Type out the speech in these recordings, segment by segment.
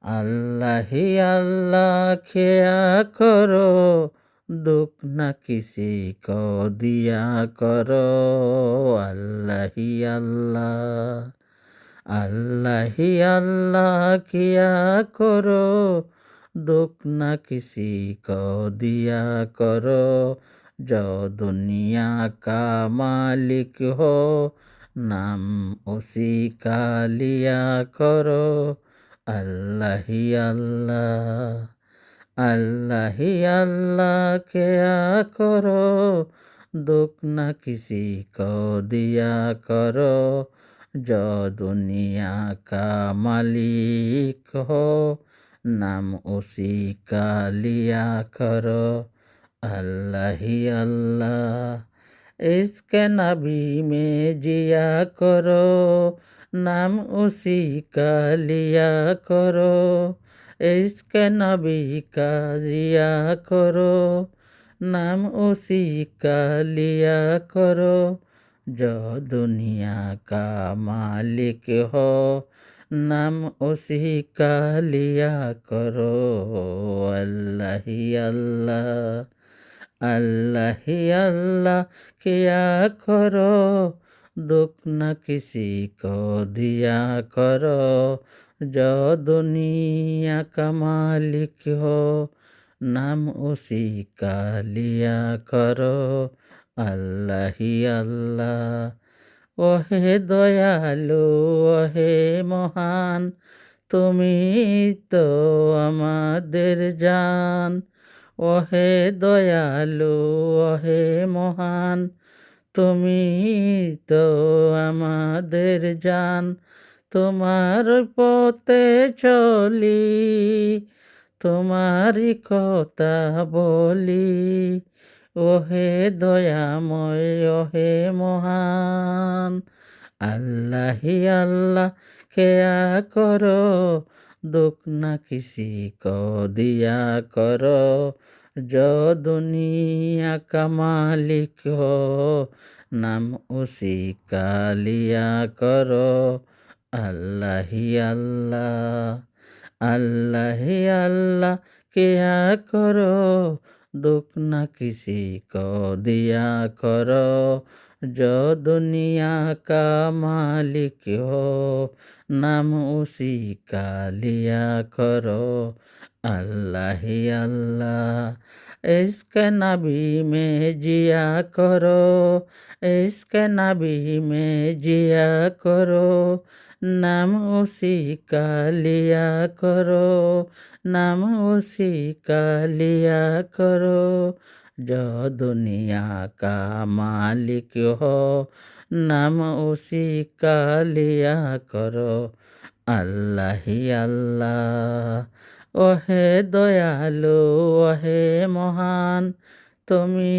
अल्लाह ही अल्लाह किया करो, दुख न किसी को दिया करो। अल्लाह ही अल्लाह, अल्लाह ही अल्लाह किया करो, दुख न किसी को दिया करो। जो दुनिया का मालिक हो, नाम उसी का लिया करो। अल्लाह ही अल्लाह, अल्लाह ही अल्लाह किया करो, दुख न किसी को दिया करो। जो दुनिया का मालिक हो, नाम उसी का लिया करो। अल्लाह ही अल्लाह, इसके नबी में जिया करो, नाम उसी का लिया करो। इसके नबी का जिया करो, नाम उसी का लिया करो। जो दुनिया का मालिक हो, नाम उसी का लिया करो। अल्लाह ही अल्लाह, अल्लाह ही अल्लाह किया करो, दुख न किसी को दिया करो। जो दुनिया का मालिक हो, नाम उसी का लिया करो। अल्लाह ही अल्लाह। ওহে দয়ালু, ওহে মহান, তুমি তো আমাদের জান। ওহে দয়ালু, ওহে মহান, তুমি তো আমাদের জান। তোমার পথে চলি, তোমারই কথা বলি। ওহে দয়াময়, ওহে মহান, अल्लाह ही अल्लाह किया करो, दुख न किसी को दिया करो। जो दुनिया का मालिक हो, नाम उसी का लिया करो। अल्लाह ही अल्लाह, अल्लाह ही अल्लाह किया करो, दुख न किसी को दिया करो। जो दुनिया का मालिक हो, नाम उसी का लिया करो। अल्लाह ही अल्लाह, इसके नबी में जिया करो, इसके नबी में जिया करो। नाम उसी का लिया करो, नाम उसी का लिया करो। जो दुनिया का मालिक हो, नाम उसी का लिया करो। अल्लाह ही अल्लाह। ওহে দয়ালু, ওহে মহান, তুমি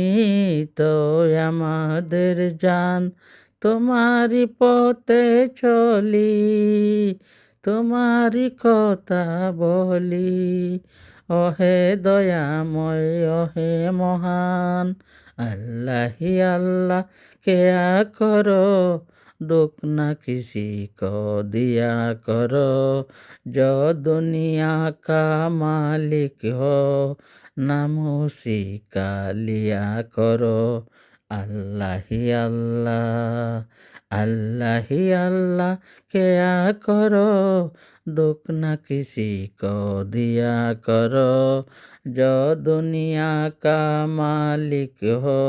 তো আমাদের জান। তোমারই পথে চলি, তোমারই কথা বলি। ওহে দয়াময়, ওহে মহান, अल्लाह ही अल्लाह किया करो, दुख न किसी को दिया करो। जो दुनिया का मालिक हो, नाम उसी का लिया करो। अल्लाह ही अल्लाह, अल्लाह ही अल्लाह किया करो, दुख न किसी को दिया करो। जो दुनिया का मालिक हो,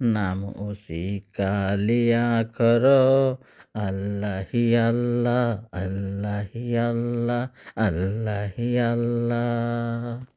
नाम उसी का लिया करो। अल्लाह ही अल्लाह, अल्लाह ही अल्लाह, अल्लाह ही अल्लाह।